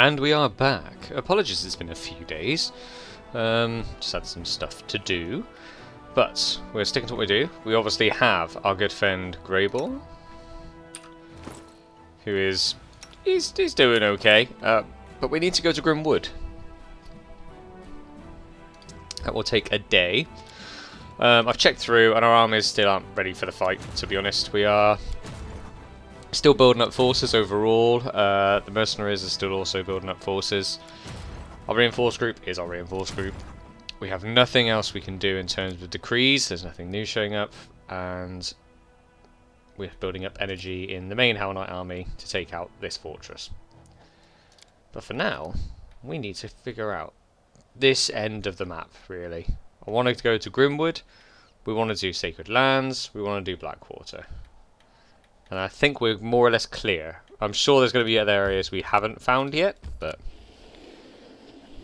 And we are back. Apologies, it's been a few days. Just had some stuff to do. But we're sticking to what we do. We obviously have our good friend Greyball, who is... he's doing okay. But we need to go to Grimwood. That will take a day. I've checked through, and our armies still aren't ready for the fight, to be honest. We are still building up forces overall. The mercenaries are still also building up forces. Our reinforced group is our reinforced group. We have nothing else we can do in terms of decrees. There's nothing new showing up, and we're building up energy in the main Hell Knight army to take out this fortress. But for now, we need to figure out this end of the map, really. I wanted to go to Grimwood, we want to do Sacred Lands, we want to do Blackwater. And I think we're more or less clear. I'm sure there's going to be other areas we haven't found yet, but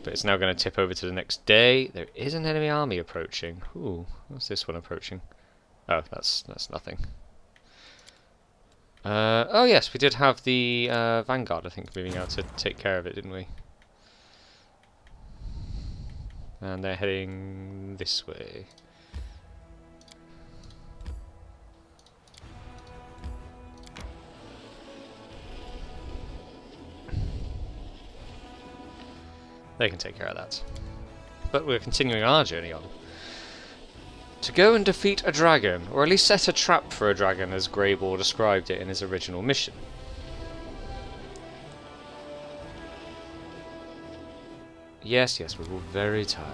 it's now going to tip over to the next day. There is an enemy army approaching. Ooh, what's this one approaching? Oh, that's nothing. Oh yes, we did have the Vanguard, I think, moving out to take care of it, didn't we? And they're heading this way. They can take care of that. But we're continuing our journey on. To go and defeat a dragon, or at least set a trap for a dragon as Greyball described it in his original mission. Yes, we're all very tired.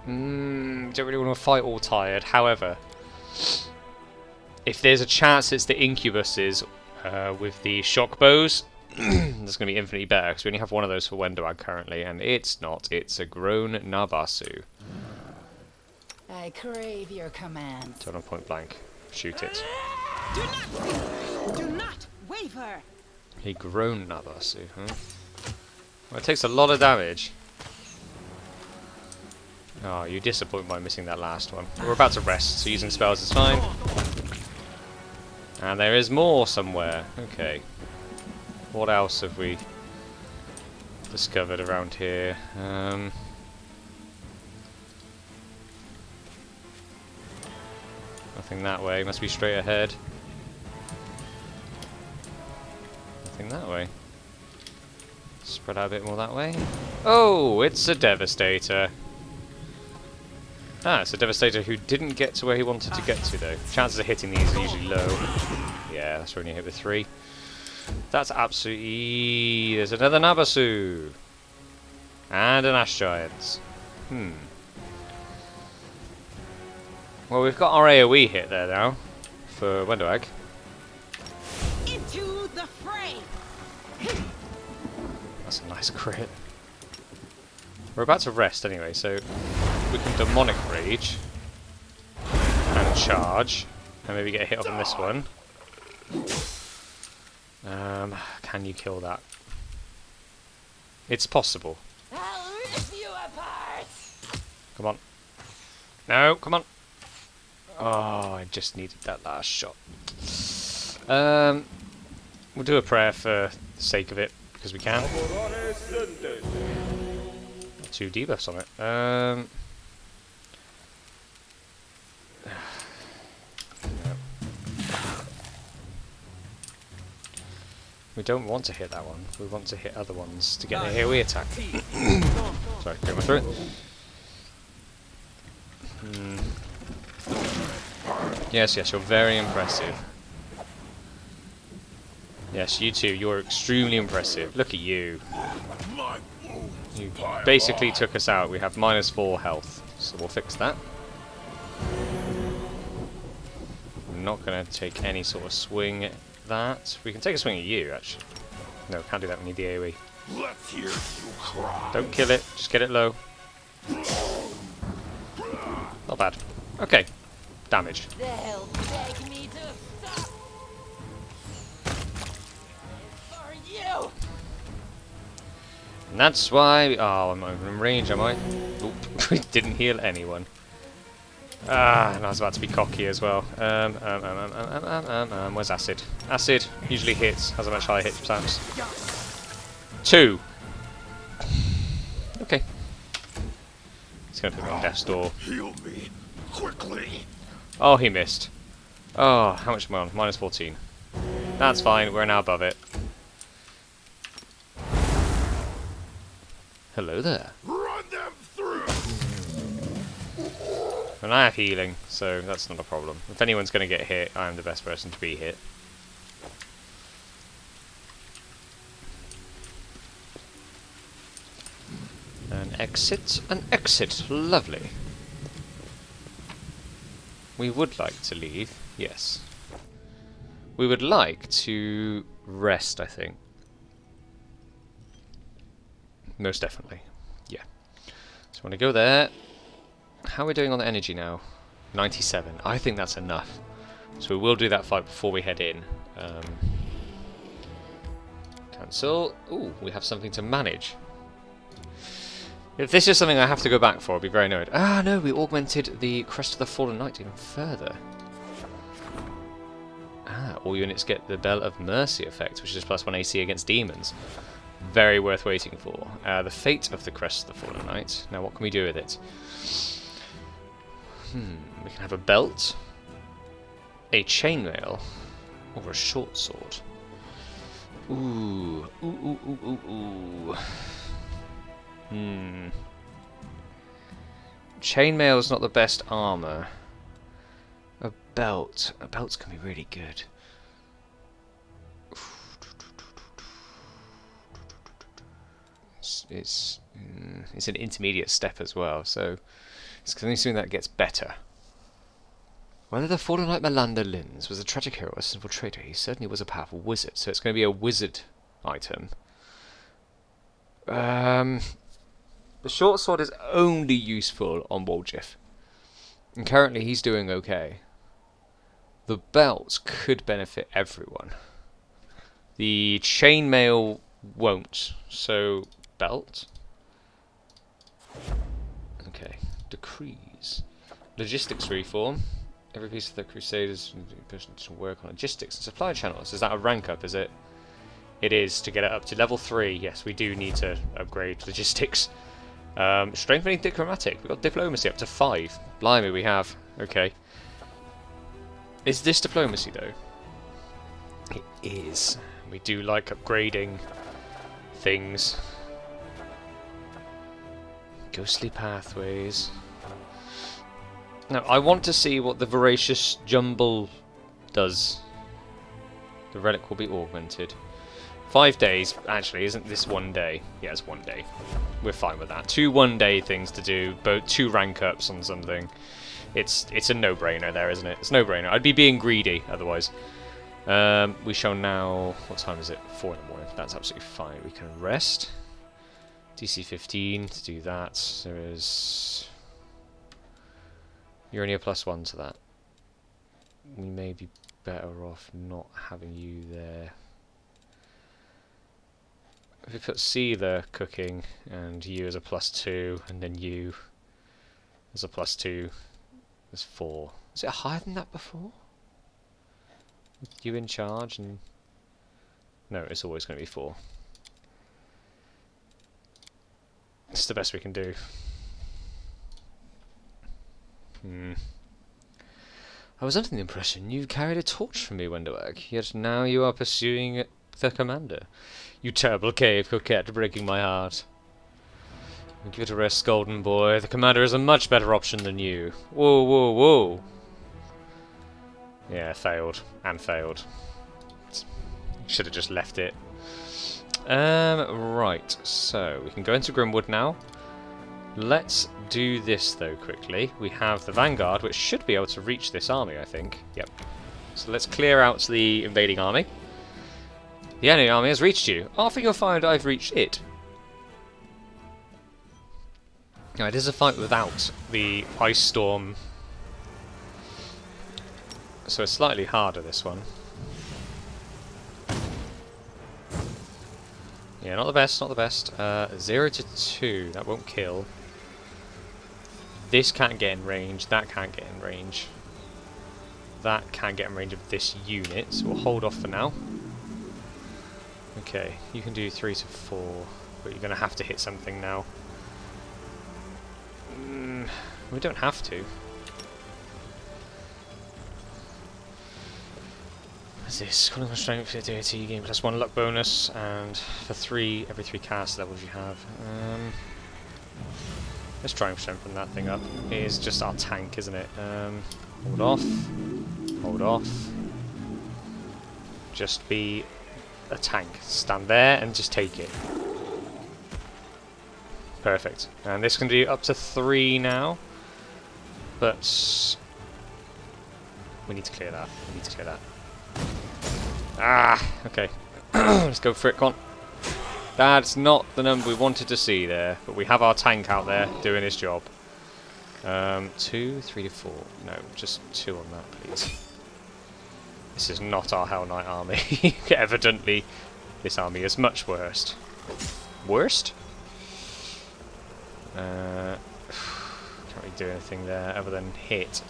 Don't really want to fight all tired. However, if there's a chance it's the incubuses with the shock bows, that's going to be infinitely better, because we only have one of those for Wendoag currently, and it's not. It's a grown Nabasu. I crave your command. Turn on point blank. Shoot it. Do not waver. A grown Nabasu, huh? Well, it takes a lot of damage. Oh, you disappoint by missing that last one. We're about to rest, so using spells is fine. And there is more somewhere. Okay. What else have we discovered around here? Nothing that way. Must be straight ahead. Nothing that way. Spread out a bit more that way. Oh, it's a Devastator. Ah, it's a Devastator who didn't get to where he wanted to get to, though. Chances of hitting these are usually low. Yeah, that's when you hit with 3. That's absolutely... There's another Nabasu. And an Ash Giant. Well, we've got our AoE hit there now. For Wendoag. Into the fray. That's a nice crit. We're about to rest anyway, so we can Demonic Rage and charge, and maybe get a hit off on this one. Can you kill that? It's possible. I'll rip you apart. Come on. No, come on. Oh, I just needed that last shot. We'll do a prayer for the sake of it, because we can. 2 debuffs on it. We don't want to hit that one. We want to hit other ones to get the AoE attack. Sorry, clear my throat. Yes, you're very impressive. Yes, you too. You're extremely impressive. Look at you. You basically took us out. We have -4 health, so we'll fix that. I'm not going to take any sort of swing at that. We can take a swing at you, actually. No, can't do that. We need the AoE. Let's hear you cry. Don't kill it. Just get it low. Not bad. Okay. Damage. They'll beg me to stop. For you. And that's why... Oh, I'm not even in range, am I? Oop. We didn't heal anyone. Ah, and I was about to be cocky as well. Where's acid? Acid usually hits, has a much higher hit chance. 2. Okay. He's going to put me on death's door. Heal me quickly. Oh, he missed. Oh, how much am I on? Minus 14. That's fine, we're now above it. Hello there. Run them through. And I have healing, so that's not a problem. If anyone's going to get hit, I am the best person to be hit. An exit, lovely. We would like to leave, yes. We would like to rest, I think. Most definitely, yeah. So I want to go there. How are we doing on the energy now? 97. I think that's enough. So we will do that fight before we head in. Cancel. Ooh, we have something to manage. If this is something I have to go back for, I'll be very annoyed. Ah, no, we augmented the Crest of the Fallen Knight even further. Ah, all units get the Bell of Mercy effect, which is +1 AC against demons. Very worth waiting for. The Fate of the Crest of the Fallen Knight. Now, what can we do with it? We can have a belt, a chainmail, or a short sword. Ooh. Chainmail's not the best armor. A belt. A belt's gonna be really good. It's an intermediate step as well, so it's going to be something that gets better. Whether the Fallen Knight Melander Lins was a tragic hero or a sinful traitor, he certainly was a powerful wizard, so it's going to be a wizard item. The short sword is only useful on Woljif, and currently he's doing okay. The belt could benefit everyone. The chainmail won't, so belt. Okay, decrees. Logistics reform. Every piece of the Crusaders person to work on logistics and supply channels. Is that a rank up, is it? It is, to get it up to level 3. Yes, we do need to upgrade logistics. Strengthening diplomatic. We've got diplomacy up to 5. Blimey, we have. Okay. Is this diplomacy, though? It is. We do like upgrading things. Ghostly pathways. Now, I want to see what the Voracious Jumble does. The relic will be augmented. 5 days. Actually, isn't this 1 day? Yeah, it's 1 day. We're fine with that. 2 one-day things to do, both 2 rank ups on something. It's a no-brainer there, isn't it? It's a no-brainer. I'd be being greedy otherwise. We shall now... What time is it? 4 in the morning. That's absolutely fine. We can rest. DC 15 to do that. There is... You're only a +1 to that. We may be better off not having you there. If we put C there, cooking, and you as a +2, and then you as a +2, there's 4. Is it higher than that before? With you in charge and... No, it's always going to be 4. It's the best we can do. I was under the impression you carried a torch from me, Wenderweg, yet now you are pursuing the commander. You terrible cave coquette, breaking my heart. Give it a rest, golden boy. The commander is a much better option than you. Whoa, whoa, whoa. Yeah, failed. And failed. Should have just left it. Right, so we can go into Grimwood now. Let's do this though quickly. We have the Vanguard, which should be able to reach this army, I think. Yep. So let's clear out the invading army. The enemy army has reached you. After you'll find I've reached it. Now it is a fight without the ice storm, so it's slightly harder, this one. Yeah, not the best, not the best. 0 to 2, that won't kill. This can't get in range, that can't get in range. That can't get in range of this unit, so we'll hold off for now. Okay, you can do 3 to 4, but you're going to have to hit something now. We don't have to. What's this? Calling on strength for deity, you gain +1 luck bonus, and for every 3 cast levels you have. Let's try and strengthen that thing up. It is just our tank, isn't it? Hold off. Hold off. Just be a tank. Stand there and just take it. Perfect. And this can do up to 3 now. But we need to clear that. We need to clear that. Ah, okay. Let's go for it, con. That's not the number we wanted to see there, but we have our tank out there doing his job. 2, 3 to 4. No, just 2 on that, please. This is not our Hell Knight army. Evidently, this army is much worse. Worst? Can't really do anything there other than hit.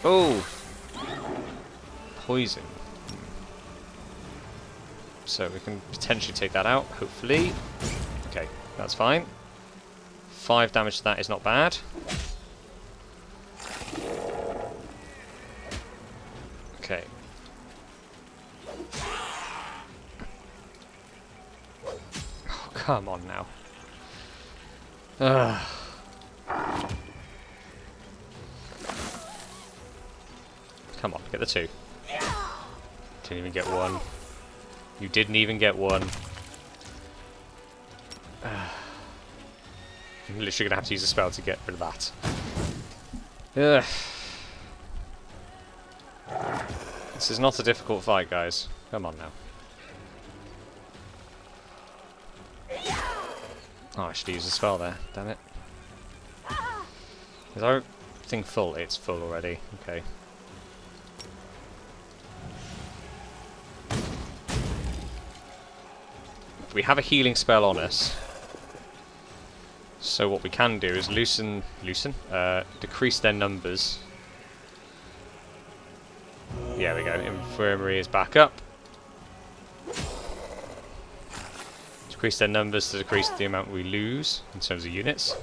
Oh! Poison. So we can potentially take that out, hopefully. Okay, that's fine. 5 damage to that is not bad. Okay. Oh, come on now. Come on, get the 2. Didn't even get 1. You didn't even get 1. I'm literally gonna have to use a spell to get rid of that. Ugh. This is not a difficult fight, guys. Come on now. Oh, I should use a spell there. Damn it. Is our thing full? It's full already. Okay. We have a healing spell on us. So what we can do is decrease their numbers. Yeah, we go. Infirmary is back up. Decrease their numbers to decrease the amount we lose in terms of units.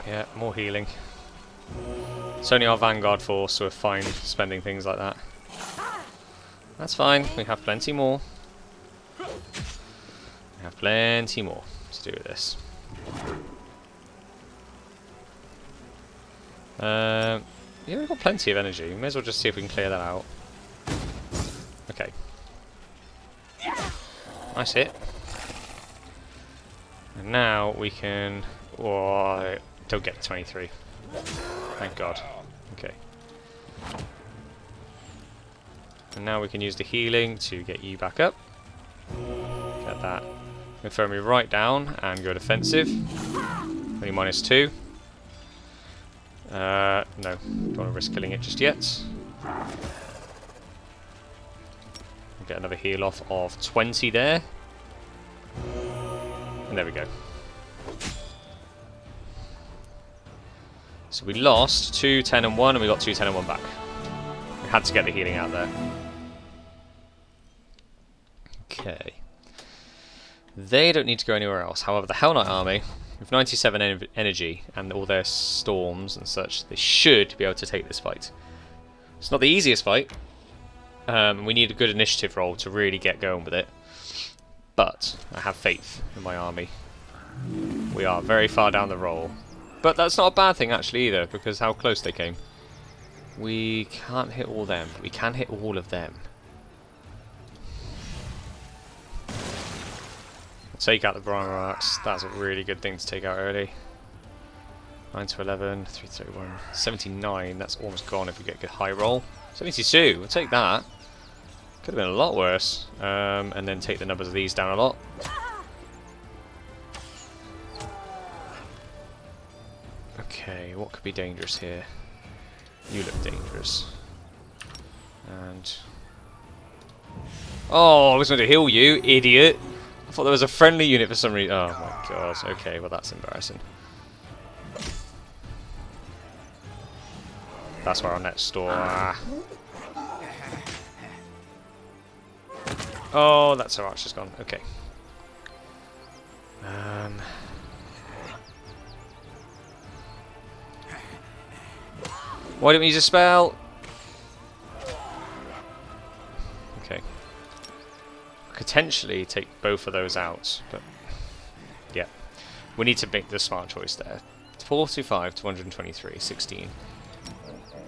Yeah, more healing. It's only our Vanguard force, so we're fine spending things like that. That's fine, we have plenty more. We have plenty more to do with this. Yeah, we've got plenty of energy. We may as well just see if we can clear that out. Okay. Nice hit. And now we can... Oh, don't get 23. Thank God. Okay. And now we can use the healing to get you back up. Get that infirmary right down and go defensive. Only -2. No, don't want to risk killing it just yet. We'll get another heal off of 20 there. And there we go. So we lost 2, 10 and 1, and we got 2, 10 and 1 back. We had to get the healing out there. Okay. They don't need to go anywhere else. However, the Hell Knight army, with 97 energy and all their storms and such, they should be able to take this fight. It's not the easiest fight. We need a good initiative roll to really get going with it. But I have faith in my army. We are very far down the roll. But that's not a bad thing actually either, because how close they came. We can't hit all them, but we can hit all of them. Take out the Bronarachs. That's a really good thing to take out early. 9 to 11, 3 to 31, 79. That's almost gone if we get a good high roll. 72. We'll take that. Could have been a lot worse. And then take the numbers of these down a lot. Okay, what could be dangerous here? You look dangerous. And... Oh, I was going to heal you, idiot! I thought there was a friendly unit for some reason. Oh my god, okay, well that's embarrassing. That's where our next store... Oh, that's our archer's gone, okay. Why didn't we use a spell? Okay. Potentially take both of those out, but yeah. We need to make the smart choice there. 45 to 123, 16.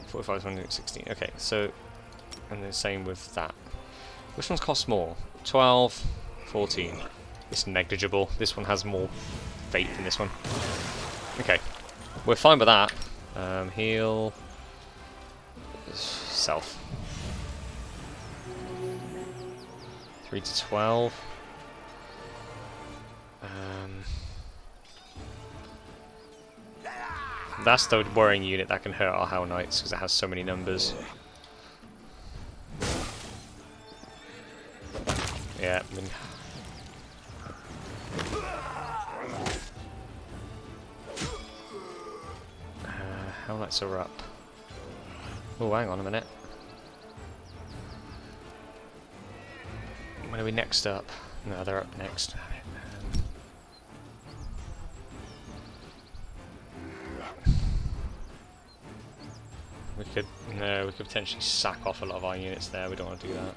45 to 116, okay, so, and the same with that. Which one's cost more? 12, 14. It's negligible. This one has more faith in this one. Okay, we're fine with that. Heal... Self. 3 to 12. That's the worrying unit that can hurt our Hell Knights because it has so many numbers. Yeah, I mean... Hell Knights are up. Oh, hang on a minute. When are we next up? No, they're up next. We could potentially sack off a lot of our units there. We don't want to do that.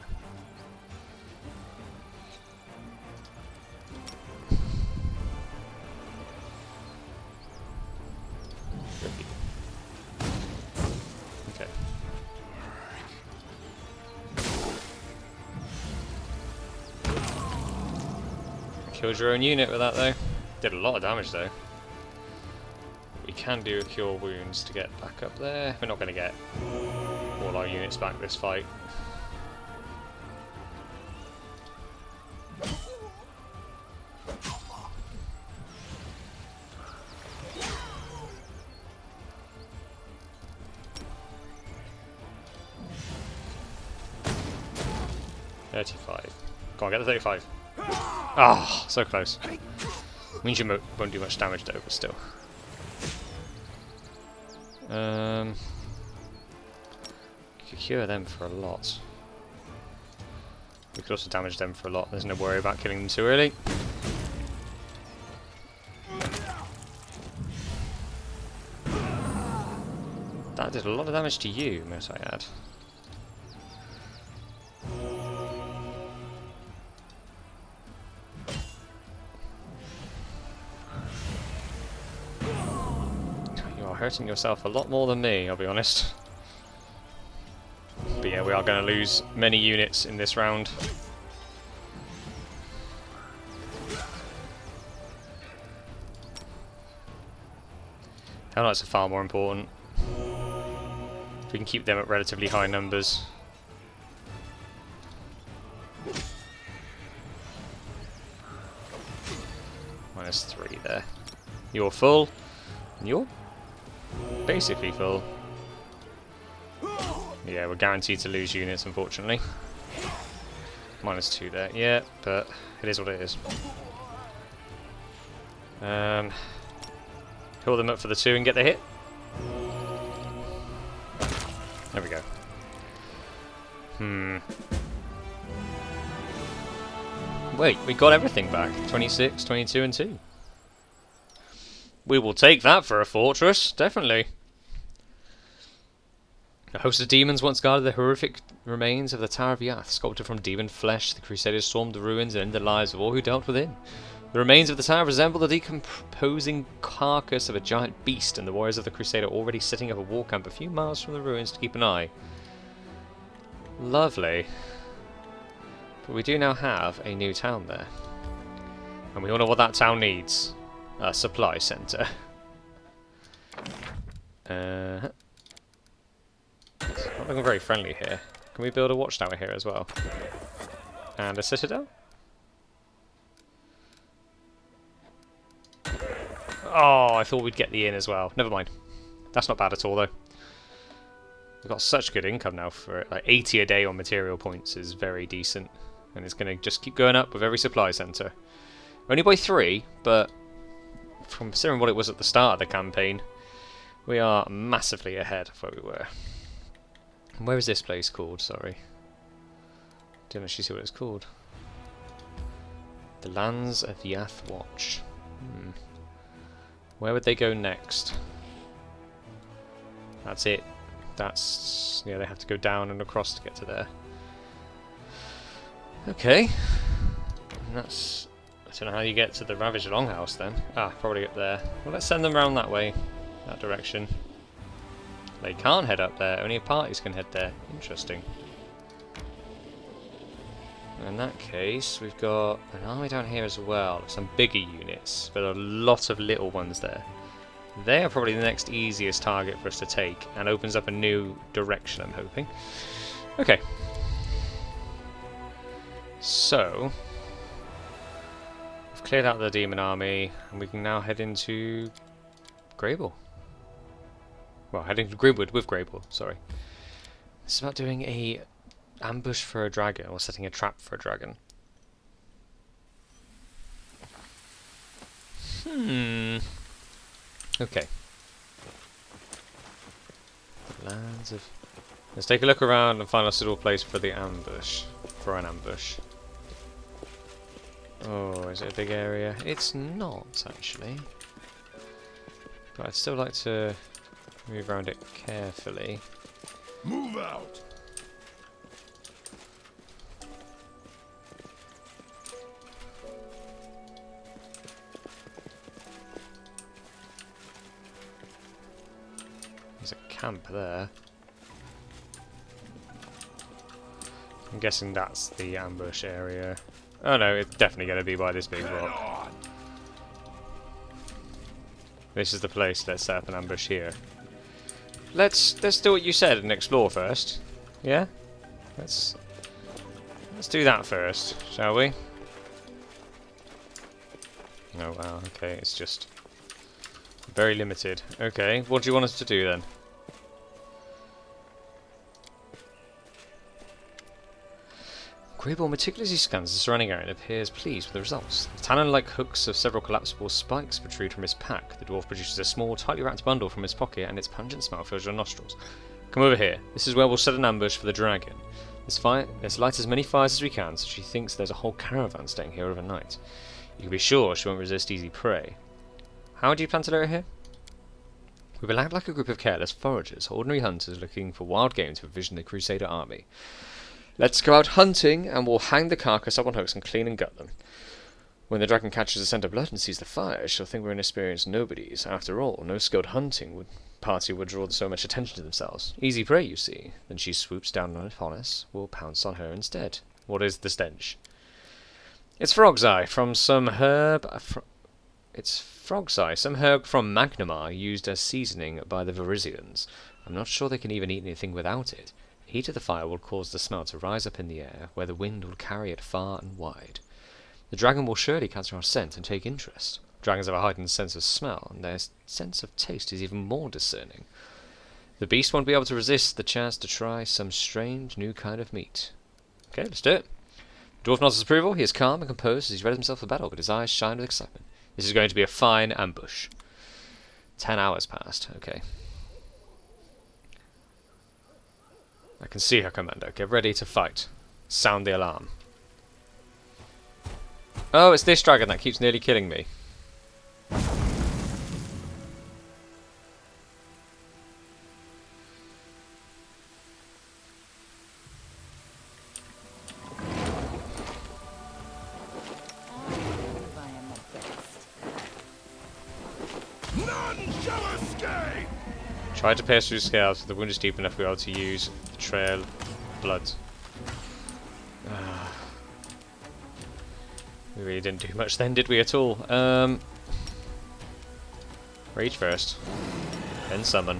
Okay. Killed your own unit with that though. Did a lot of damage though. We can do a cure wounds to get back up there. We're not going to get all our units back this fight. $35. Go on, get the 35. Ah, so close. Means you won't do much damage though, but still. Could cure them for a lot. We could also damage them for a lot. There's no worry about killing them too early. That did a lot of damage to you, might I add. Hurting yourself a lot more than me, I'll be honest. But yeah, we are going to lose many units in this round. Hell Knights are far more important. If we can keep them at relatively high numbers. -3 there. You're full. And you're basically full. Yeah, we're guaranteed to lose units, unfortunately. -2 there. Yeah, but it is what it is. Pull them up for the 2 and get the hit. There we go. Wait, we got everything back. 26, 22 and 2. We will take that for a fortress, definitely. A host of demons once guarded the horrific remains of the Tower of Yath. Sculpted from demon flesh, the Crusaders stormed the ruins and ended the lives of all who dealt within. The remains of the tower resemble the decomposing carcass of a giant beast, and the warriors of the Crusade are already setting up a war camp a few miles from the ruins to keep an eye. Lovely. But we do now have a new town there. And we all know what that town needs. A supply centre. It's not looking very friendly here. Can we build a watchtower here as well? And a citadel? Oh, I thought we'd get the inn as well. Never mind. That's not bad at all, though. We've got such good income now for it. Like 80 a day on material points is very decent. And it's going to just keep going up with every supply centre. Only by 3, but from considering what it was at the start of the campaign, we are massively ahead of where we were. And where is this place called? Sorry. Didn't actually see what it's called. The Lands of Yath Watch. Where would they go next? That's it. That's... yeah, they have to go down and across to get to there. Okay. And that's... I don't know how you get to the Ravaged Longhouse then. Ah, probably up there. Well, let's send them round that way. That direction. They can't head up there. Only parties can head there. Interesting. In that case, we've got an army down here as well. Some bigger units, but a lot of little ones there. They are probably the next easiest target for us to take, and opens up a new direction, I'm hoping. Okay. So, we've cleared out the demon army, and we can now head into Greybull. Well, heading to Grimwood with Greybull, sorry. This is about doing a ambush for a dragon, or setting a trap for a dragon. Okay. Lands of... let's take a look around and find a suitable place for the ambush. For an ambush. Oh, is it a big area? It's not, actually. But I'd still like to move around it carefully. Move out. There's a camp there. I'm guessing that's the ambush area. Oh no, it's definitely going to be by this big rock. This is the place. Let's set up an ambush here. Let's do what you said and explore first. Yeah? Let's do that first, shall we? Oh wow, okay, it's just very limited. Okay, what do you want us to do then? Greybull meticulously scans the surrounding area and appears pleased with the results. The talon-like hooks of several collapsible spikes protrude from his pack. The dwarf produces a small, tightly wrapped bundle from his pocket, and its pungent smell fills your nostrils. Come over here. This is where we'll set an ambush for the dragon. Let's light as many fires as we can, so she thinks there's a whole caravan staying here overnight. You can be sure she won't resist easy prey. How do you plan to lure her here? We will act like a group of careless foragers, ordinary hunters looking for wild game to provision the Crusader army. Let's go out hunting, and we'll hang the carcass up on hooks and clean and gut them. When the dragon catches the scent of blood and sees the fire, she'll think we're inexperienced nobodies. After all, no skilled hunting party would draw so much attention to themselves. Easy prey, you see. Then she swoops down upon us. We'll pounce on her instead. What is the stench? It's frog's eye from some herb... It's frog's eye, some herb from Magnamar used as seasoning by the Varisians. I'm not sure they can even eat anything without it. The heat of the fire will cause the smell to rise up in the air, where the wind will carry it far and wide. The dragon will surely catch our scent and take interest. Dragons have a heightened sense of smell, and their sense of taste is even more discerning. The beast won't be able to resist the chance to try some strange new kind of meat. Okay, let's do it. The dwarf nods his approval. He is calm and composed as he readies himself for battle, but his eyes shine with excitement. This is going to be a fine ambush. 10 hours passed. Okay. I can see her, Commander. Get ready to fight. Sound the alarm. Oh, it's this dragon that keeps nearly killing me. None shall escape! Try to pierce through scales. If the wound is deep enough, we'll be able to use the trail of blood. We really didn't do much then, did we at all? Rage first. Then summon.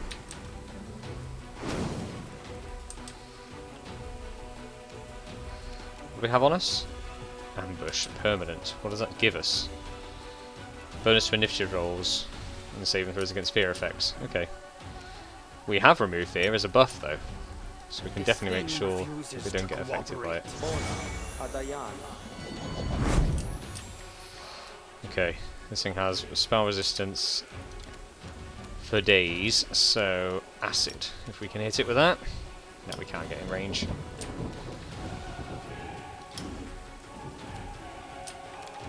What do we have on us? Ambush. Permanent. What does that give us? Bonus to initiative rolls. And saving throws against fear effects. Okay. We have removed fear as a buff, though. So we can definitely make sure that we don't get affected by it. Okay, this thing has spell resistance for days, so acid, if we can hit it with that. No, we can't get in range.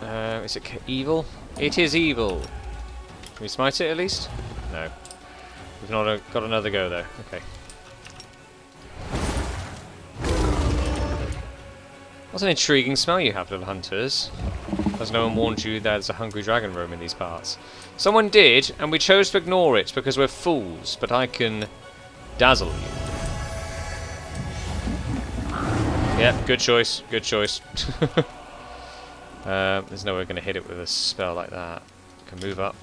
Is it evil? It is evil! Can we smite it at least? No. We've not got another go though. Okay. What an intriguing smell you have, little hunters. Has no one warned you there's a hungry dragon roaming these parts? Someone did, and we chose to ignore it because we're fools, but I can dazzle you. Yep, good choice, good choice. There's no way we're going to hit it with a spell like that. Can move up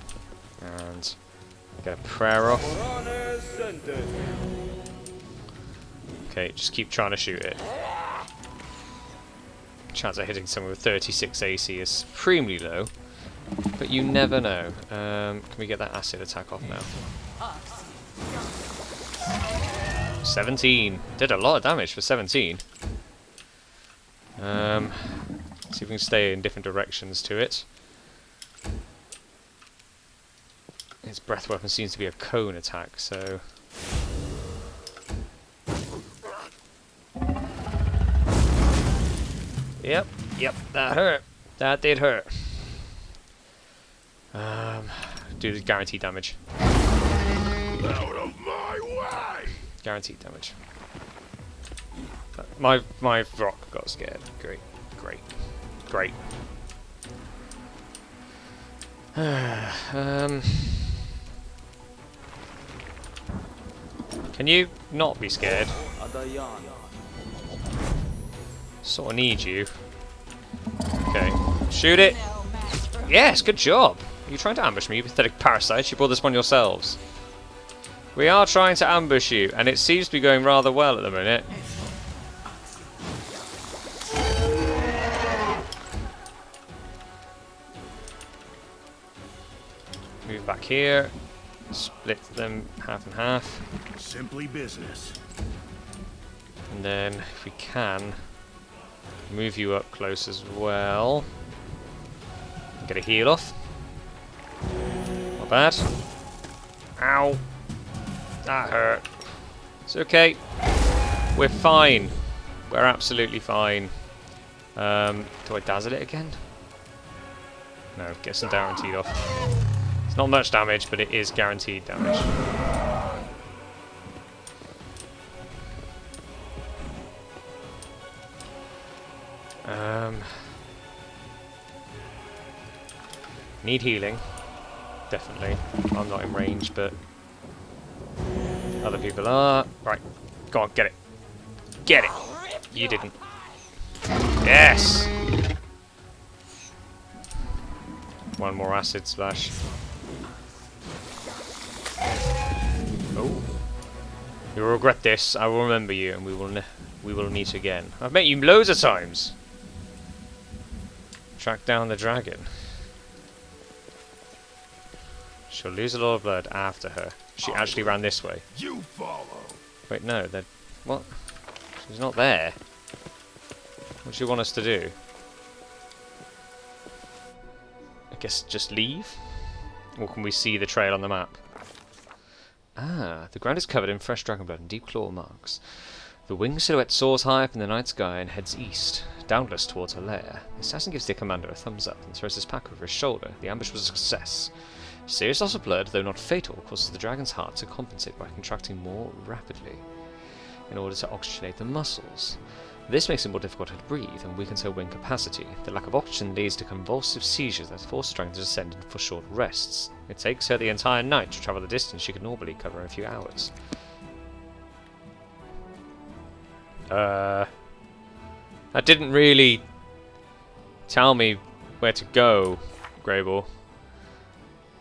and get a prayer off. Okay, just keep trying to shoot it. Chance of hitting someone with 36 AC is supremely low, but you never know. Can we get that acid attack off now? 17. Did a lot of damage for 17. See if we can stay in different directions to it. Its breath weapon seems to be a cone attack, so... Yep, that hurt. That did hurt. Do the guaranteed damage. Out of my way! Guaranteed damage. My rock got scared. Great. Can you not be scared? Sort of need you. Okay, shoot it. Yes, good job. Are you trying to ambush me, you pathetic parasites? You brought this upon yourselves. We are trying to ambush you, and it seems to be going rather well at the minute. Move back here. Split them half and half. Simply business. And then, if we can, move you up close as well. Get a heal off. Not bad. Ow. That hurt. It's okay. We're fine. We're absolutely fine. Do I dazzle it again? No, get some guaranteed off. It's not much damage, but it is guaranteed damage. Need healing. Definitely. I'm not in range, but other people are. Right. Go on, get it. Get it! You didn't. Yes! One more acid splash. Oh. You'll regret this. I will remember you, and we will meet again. I've met you loads of times. Track down the dragon. She'll lose a lot of blood after her. She actually ran this way. You follow. Wait, no, they're... What? She's not there. What do you want us to do? I guess just leave? Or can we see the trail on the map? Ah, the ground is covered in fresh dragon blood and deep claw marks. The winged silhouette soars high up in the night sky and heads east, doubtless towards her lair. The assassin gives the commander a thumbs up and throws his pack over his shoulder. The ambush was a success. Serious loss of blood, though not fatal, causes the dragon's heart to compensate by contracting more rapidly in order to oxygenate the muscles. This makes it more difficult to breathe and weakens her wing capacity. The lack of oxygen leads to convulsive seizures that force the dragon to descend for short rests. It takes her the entire night to travel the distance she could normally cover in a few hours. That didn't really tell me where to go, Greyball.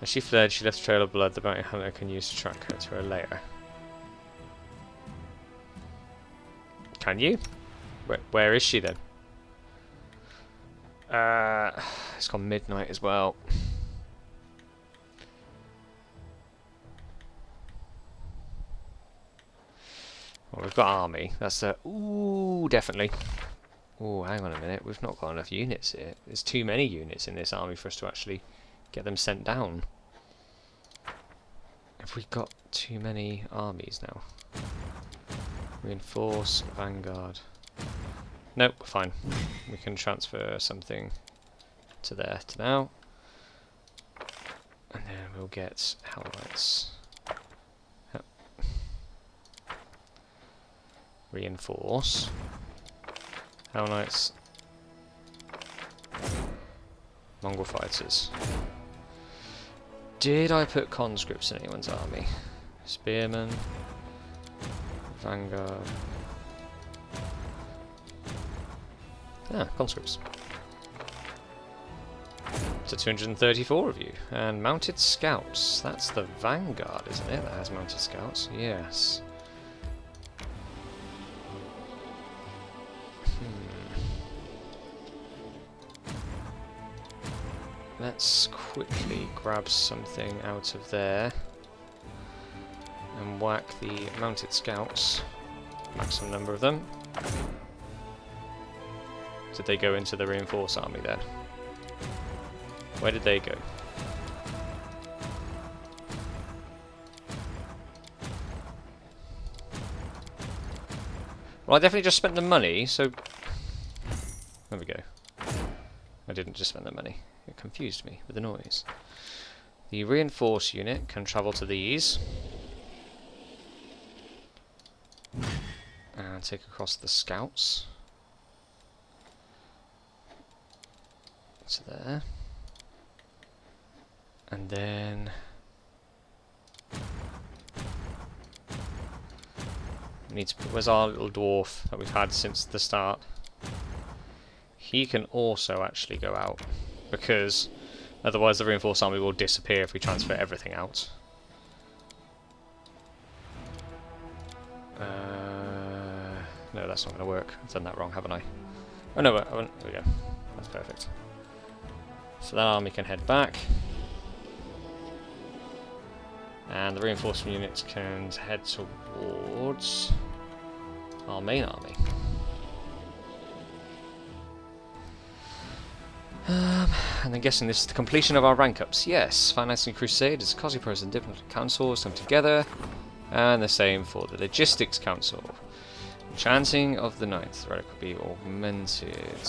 As she fled, she left a trail of blood the bounty hunter can use to track her to her lair. Can you? Where is she then? It's gone midnight as well. Well, we've got army. That's the... Ooh, definitely. Ooh, hang on a minute. We've not got enough units here. There's too many units in this army for us to actually get them sent down. Have we got too many armies now? Reinforce, Vanguard. Nope, we're fine. We can transfer something to there to now. And then we'll get Hellknights. Yep. Reinforce. Hellknights. Mongol fighters. Did I put conscripts in anyone's army? Spearmen. Vanguard. Ah, conscripts. So 234 of you. And mounted scouts. That's the Vanguard, isn't it? That has mounted scouts. Yes. Let's quickly grab something out of there and whack the mounted scouts. Maximum number of them. Did they go into the reinforced army then? Where did they go? Well, I definitely just spent the money, so... There we go. I didn't just spend the money. It confused me with the noise. The reinforced unit can travel to these. And take across the scouts. To there. And then... we need to put, where's our little dwarf that we've had since the start? He can also actually go out, because otherwise the reinforced army will disappear if we transfer everything out. No, that's not going to work. I've done that wrong, haven't I? Oh no, I haven't. There we go. That's perfect. So that army can head back. And the reinforcement units can head towards our main army. And I'm guessing this is the completion of our rank ups. Yes, Financing Crusaders, Cosipros and Diplomatic Councils come together. And the same for the Logistics Council. Chanting of the Ninth relic will be augmented.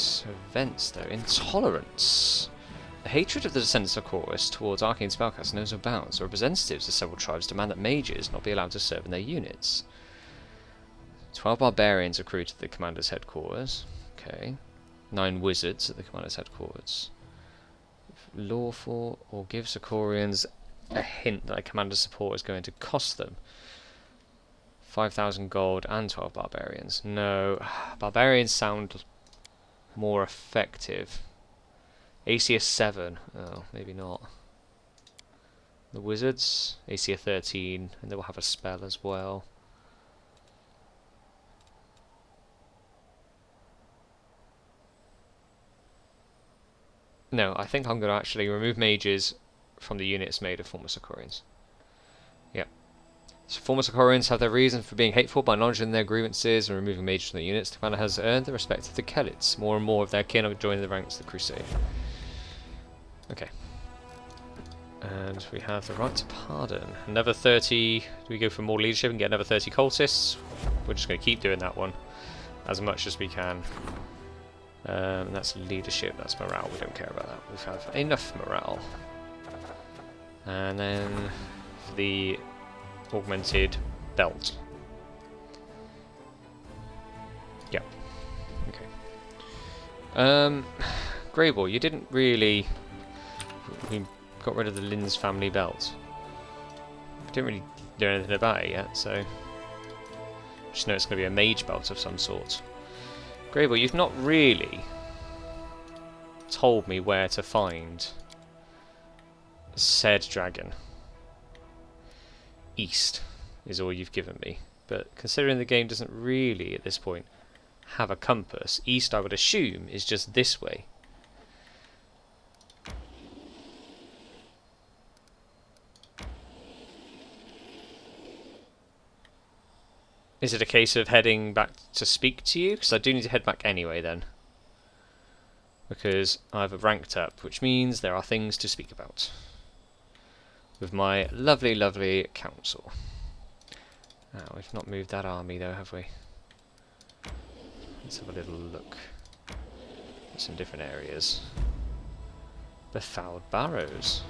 Events though, intolerance. The hatred of the descendants of Chorus towards arcane spellcasters knows no bounds. The representatives of several tribes demand that mages not be allowed to serve in their units. 12 barbarians accrue to the commander's headquarters. Okay. 9 wizards at the commander's headquarters. Lawful or gives Icorians a hint that a commander's support is going to cost them. 5,000 gold and 12 barbarians. No, barbarians sound more effective. AC is 7. Oh, maybe not. The wizards, AC of 13, and they will have a spell as well. No, I think I'm going to actually remove mages from the units made of former Sicorians. Yep. So former Sicorians have their reason for being hateful by acknowledging their grievances and removing mages from the units. The commander has earned the respect of the Kelits. More and more of their kin are joining the ranks of the Crusade. Okay. And we have the right to pardon. Another 30... Do we go for more leadership and get another 30 cultists? We're just going to keep doing that one as much as we can. That's leadership, that's morale, we don't care about that. We have enough morale. And then for the augmented belt. Yeah. Okay. Greyboy, you didn't really... We got rid of the Linz family belt. We didn't really do anything about it yet, so... Just know it's going to be a mage belt of some sort. Greyboy, you've not really told me where to find said dragon. East is all you've given me. But considering the game doesn't really, at this point, have a compass, east, I would assume, is just this way. Is it a case of heading back to speak to you? Because I do need to head back anyway then. Because I've ranked up, which means there are things to speak about. With my lovely, lovely council. Now, we've not moved that army though, have we? Let's have a little look at some different areas. Befouled Barrows.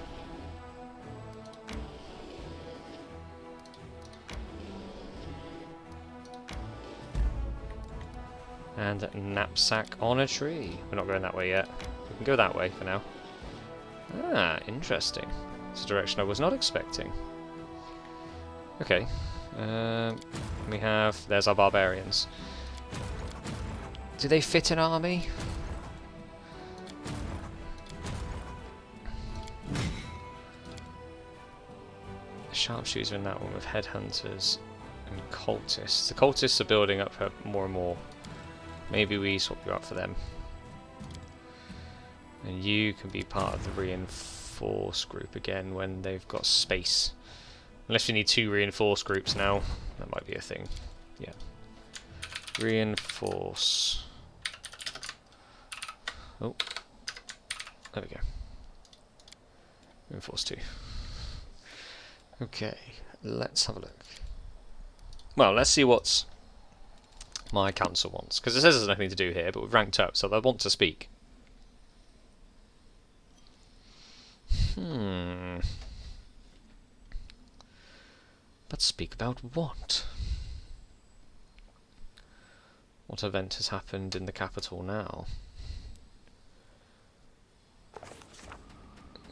And knapsack on a tree. We're not going that way yet. We can go that way for now. Ah, interesting. It's a direction I was not expecting. Okay. We have... There's our barbarians. Do they fit an army? Sharpshooters are in that one with headhunters and cultists. The cultists are building up more and more. Maybe we swap you out for them. And you can be part of the reinforce group again when they've got space. Unless you need 2 reinforce groups now. That might be a thing. Yeah. Reinforce. Oh. There we go. Reinforce 2. Okay. Let's have a look. Well, let's see what's my council wants, because it says there's nothing to do here, but we've ranked up, so they want to speak. But speak about what? What event has happened in the capital now?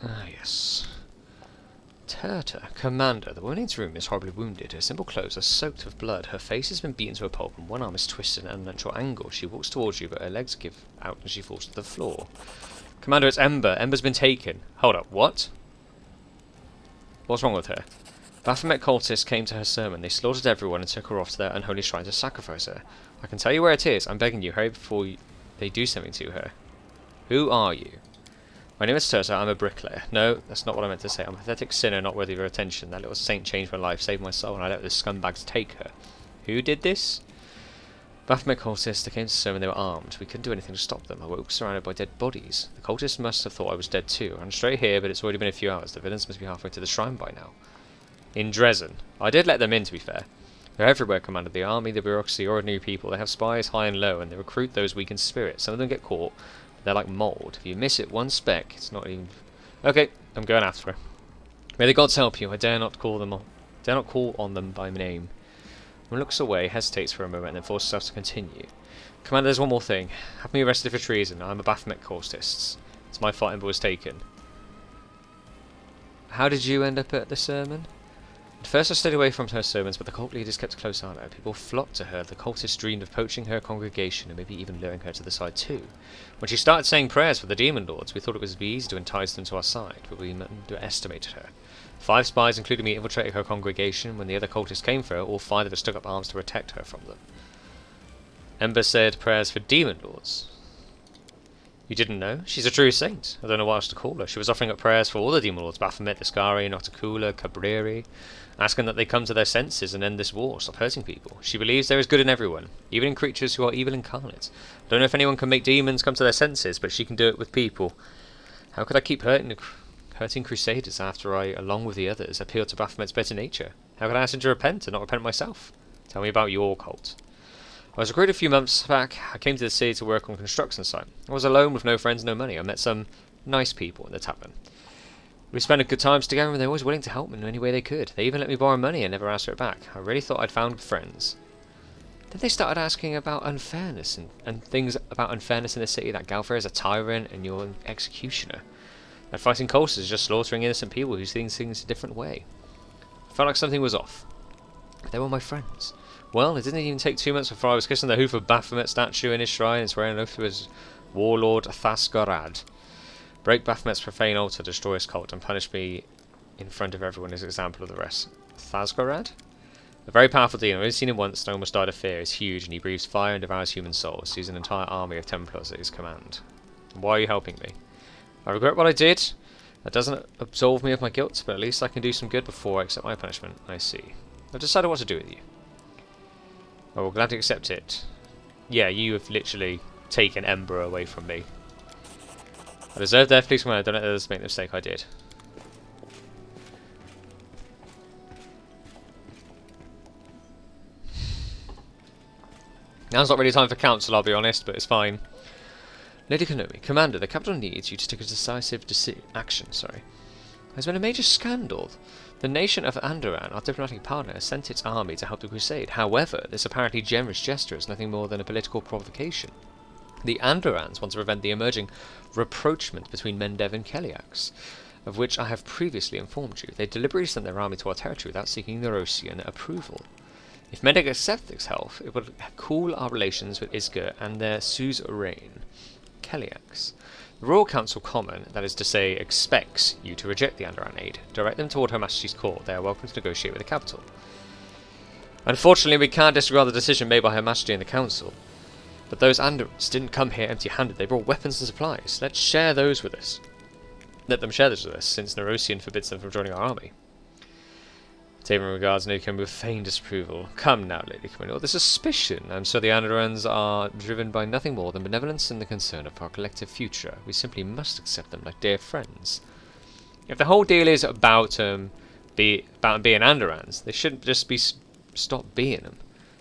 Ah, yes. Turta, Commander, the woman's room is horribly wounded. Her simple clothes are soaked with blood. Her face has been beaten to a pulp, and one arm is twisted at an unnatural angle. She walks towards you, but her legs give out and she falls to the floor. Commander, it's Ember. Ember's been taken. Hold up, what? What's wrong with her? Baphomet cultists came to her sermon. They slaughtered everyone and took her off to their unholy shrine to sacrifice her. I can tell you where it is. I'm begging you, hurry before they do something to her. Who are you? My name is Turta, I'm a bricklayer. No, that's not what I meant to say. I'm a pathetic sinner not worthy of your attention. That little saint changed my life, saved my soul, and I let the scumbags take her. Who did this? Baphomet cultists, they came to sermon, they were armed. We couldn't do anything to stop them. I woke surrounded by dead bodies. The cultists must have thought I was dead too. I'm straight here, but it's already been a few hours. The villains must be halfway to the shrine by now. In Dresden. I did let them in, to be fair. They're everywhere, Commander. The army, the bureaucracy, ordinary people. They have spies high and low, and they recruit those weak in spirit. Some of them get caught. They're like mould. If you miss it one speck, it's not even... Okay, I'm going after her. May the gods help you. I dare not call on them by name. One looks away, hesitates for a moment, and then forces herself to continue. Commander, there's one more thing. Have me arrested for treason. I'm a Baphomet cultist. It's my fault Ember was taken. How did you end up at the sermon? At first I stayed away from her sermons, but the cult leaders kept a close eye on her. People flocked to her. The cultists dreamed of poaching her congregation and maybe even luring her to the side too. When she started saying prayers for the demon lords, we thought it would be easy to entice them to our side, but we underestimated her. 5 spies, including me, infiltrated her congregation. When the other cultists came for her, all 5 of us took up arms to protect her from them. Ember said prayers for demon lords. You didn't know? She's a true saint. I don't know what else to call her. She was offering up prayers for all the demon lords, Baphomet, Iscari, Nocticula, Cabreri, asking that they come to their senses and end this war, stop hurting people. She believes there is good in everyone, even in creatures who are evil incarnate. I don't know if anyone can make demons come to their senses, but she can do it with people. How could I keep hurting crusaders after I, along with the others, appealed to Baphomet's better nature? How could I ask him to repent and not repent myself? Tell me about your cult. I was recruited a few months back. I came to the city to work on a construction site. I was alone with no friends, no money. I met some nice people in the tavern. We spent good times together and they were always willing to help me in any way they could. They even let me borrow money and never asked for it back. I really thought I'd found friends. Then they started asking about unfairness and things about unfairness in the city, that Galfair is a tyrant and you're an executioner. That fighting cultists is just slaughtering innocent people who see things a different way. I felt like something was off. They were my friends. Well, it didn't even take 2 months before I was kissing the hoof of Baphomet statue in his shrine and swearing an oath to his warlord Thasgarad. Break Baphomet's profane altar, destroy his cult, and punish me in front of everyone as an example of the rest. Thasgarad? A very powerful demon. I've only seen him once and I almost died of fear. He's huge and he breathes fire and devours human souls. He's an entire army of Templars at his command. Why are you helping me? I regret what I did. That doesn't absolve me of my guilt, but at least I can do some good before I accept my punishment. I see. I've decided what to do with you. I will gladly accept it. Yeah, you have literally taken Ember away from me. I deserve death, please come on, don't let others make the mistake I did. Now's not really time for council, I'll be honest, but it's fine. Lady Kenobi, Commander, the capital needs you to take a decisive action. There's been a major scandal. The nation of Andoran, our diplomatic partner, has sent its army to help the crusade. However, this apparently generous gesture is nothing more than a political provocation. The Andorans want to prevent the emerging rapprochement between Mendev and Keliax, of which I have previously informed you. They deliberately sent their army to our territory without seeking Nerosian approval. If Mendev accepts this help, it would cool our relations with Isger and their suzerain, Keliax. The Royal Council Common, that is to say, expects you to reject the Andoran aid. Direct them toward Her Majesty's court. They are welcome to negotiate with the capital. Unfortunately, we can't disregard the decision made by Her Majesty and the Council. But those Andorans didn't come here empty-handed. They brought weapons and supplies. Let's share those with us. Let them share this with us, since Nerosian forbids them from joining our army. Taven regards Nukem with feigned disapproval. Come now, Lady Commander, the suspicion. I'm sure the Andorans are driven by nothing more than benevolence and the concern of our collective future. We simply must accept them like dear friends. If the whole deal is about being Andorans, they shouldn't just stop being them.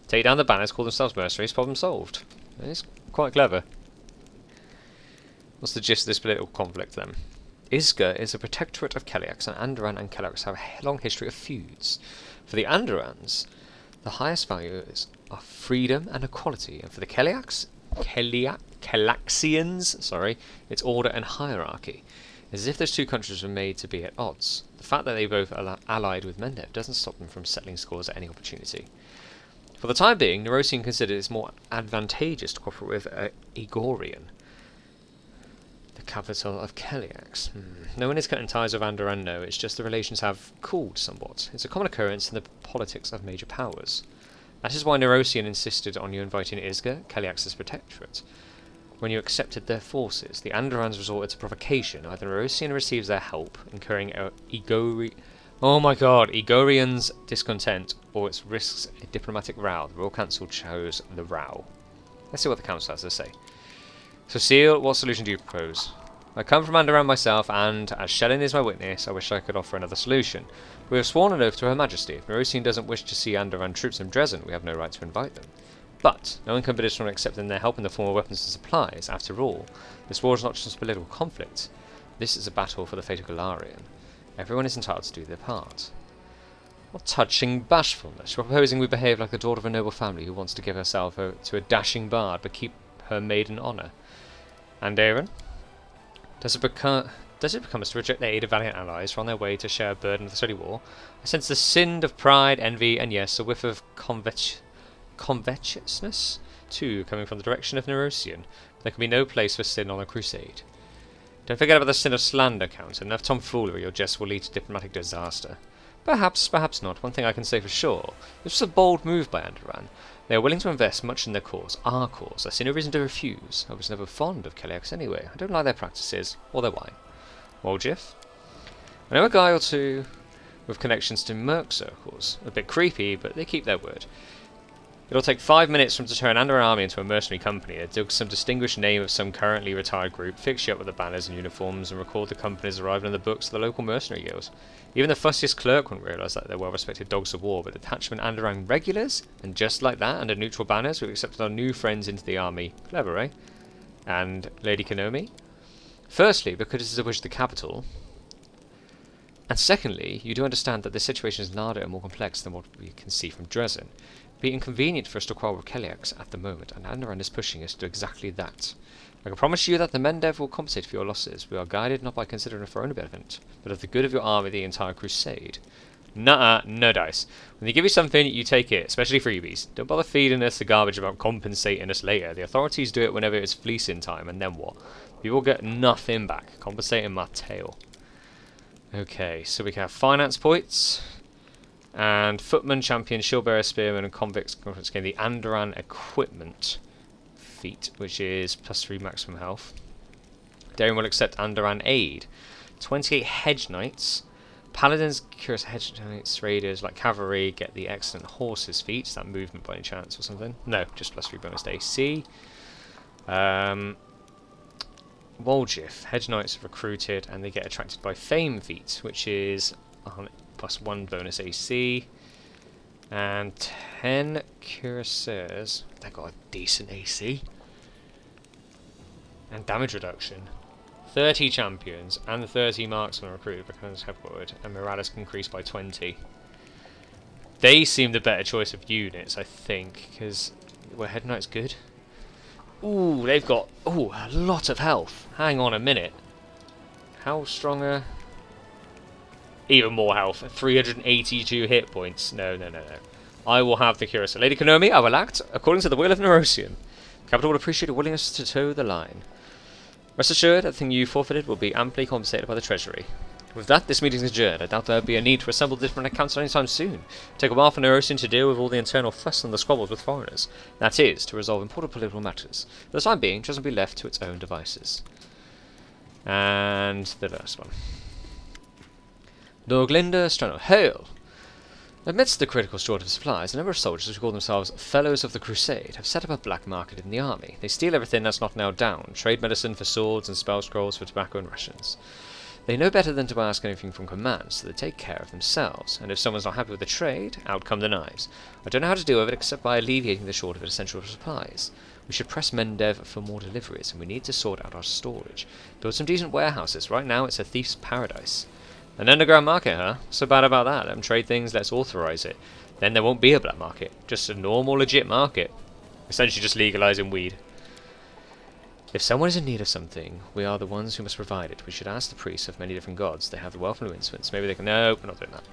Take down the banners, call themselves mercenaries, problem solved. It's quite clever. What's the gist of this political conflict then? Isger is a protectorate of Keliax, and Andoran and Keliax have a long history of feuds. For the Andorans, the highest values are freedom and equality, and for the Keliaxians, it's order and hierarchy. As if those two countries were made to be at odds. The fact that they both are allied with Mendev doesn't stop them from settling scores at any opportunity. For the time being, Nerosian considers it more advantageous to cooperate with Igorian, the capital of Keliax. No one is cutting ties with Andoran, no, it's just the relations have cooled somewhat. It's a common occurrence in the politics of major powers. That is why Nerosian insisted on you inviting Isger, Keliax's protectorate. When you accepted their forces, the Andorans resorted to provocation. Either Nerosian receives their help, incurring Igorian's discontent, or it risks a diplomatic row. The Royal Council chose the row. Let's see what the Council has to say. So, Seal, what solution do you propose? I come from Andoran myself, and, as Shellen is my witness, I wish I could offer another solution. We have sworn an oath to Her Majesty. If Nerosian doesn't wish to see Andoran troops in Dresden, we have no right to invite them. But, no one can forbid us from accepting their help in the form of weapons and supplies. After all, this war is not just a political conflict. This is a battle for the fate of Galarian. Everyone is entitled to do their part. What touching bashfulness. You're proposing we behave like the daughter of a noble family who wants to give herself to a dashing bard, but keep her maiden honour. And Aaron? Does it become us to reject the aid of valiant allies who are on their way to share a burden of the steady war? I sense the sin of pride, envy, and yes, a whiff of covetousness, too, coming from the direction of Nerosian. There can be no place for sin on a crusade. Don't forget about the sin of slander, Count. Enough tomfoolery or jest will lead to diplomatic disaster. Perhaps, perhaps not. One thing I can say for sure. This was a bold move by Andoran. They are willing to invest much in their cause, our cause. I see no reason to refuse. I was never fond of Keliax anyway. I don't like their practices, or their wine. Woljif? I know a guy or two with connections to merc circles. A bit creepy, but they keep their word. It'll take 5 minutes for them to turn an Andoran army into a mercenary company. They'll dig some distinguished name of some currently retired group, fix you up with the banners and uniforms, and record the company's arrival in the books of the local mercenary guilds. Even the fussiest clerk wouldn't realise that they're well-respected dogs of war, but detachment Andoran regulars, and just like that, under neutral banners, we've accepted our new friends into the army. Clever, eh? And Lady Kenobi? Firstly, because this is a wish of the capital. And secondly, you do understand that the situation is larger and more complex than what we can see from Dresden. It would be inconvenient for us to quarrel with Keliax at the moment, and Andoran is pushing us to do exactly that. I can promise you that the Mendev will compensate for your losses. We are guided not by considering for our own benefit, but of the good of your army, the entire crusade. Nuh-uh, no dice. When they give you something, you take it, especially freebies. Don't bother feeding us the garbage about compensating us later. The authorities do it whenever it's fleecing time, and then what? People get nothing back. Compensating my tail. Okay, so we can have finance points. And Footman, Champion, Shieldbearer, Spearman, and Convicts Conference gain the Andoran Equipment feat, which is +3 maximum health. Darien will accept Andoran Aid. 28 Hedge Knights, Paladins, curious hedge knights, raiders, like cavalry, get the excellent horses' feet. Is that movement by any chance or something? No, just +3 bonus to AC. Woljif, hedge knights are recruited and they get attracted by fame feat, which is +1 bonus AC. And 10 cuirassiers. They've got a decent AC. And damage reduction. 30 champions and 30 marksmen recruited becomes headquartered, and morale is increased by 20. They seem the better choice of units, I think, because were head knights good? Ooh, they've got a lot of health. Hang on a minute. How strong are... Even more health. 382 hit points. No. I will have the cuirassier. Lady Konomi, I will act according to the will of Nerosian. Capital will appreciate your willingness to toe the line. Rest assured, that thing you forfeited will be amply compensated by the Treasury. With that, this meeting is adjourned. I doubt there will be a need to assemble different accounts anytime soon. Take a while for Nerosian to deal with all the internal fuss and the squabbles with foreigners. That is, to resolve important political matters. For the time being, it doesn't be left to its own devices. And the last one. Norglinda Strano. Hail! Amidst the critical shortage of supplies, a number of soldiers who call themselves Fellows of the Crusade have set up a black market in the army. They steal everything that's not nailed down, trade medicine for swords and spell scrolls for tobacco and rations. They know better than to ask anything from command, so they take care of themselves, and if someone's not happy with the trade, out come the knives. I don't know how to deal with it except by alleviating the shortage of essential supplies. We should press Mendev for more deliveries, and we need to sort out our storage. Build some decent warehouses. Right now it's a thief's paradise. An underground market, huh? What's so bad about that? Let them trade things, let's authorize it. Then there won't be a black market. Just a normal, legit market. Essentially just legalizing weed. If someone is in need of something, we are the ones who must provide it. We should ask the priests of many different gods. They have the wealth and influence. Maybe they can... No, we're not doing that.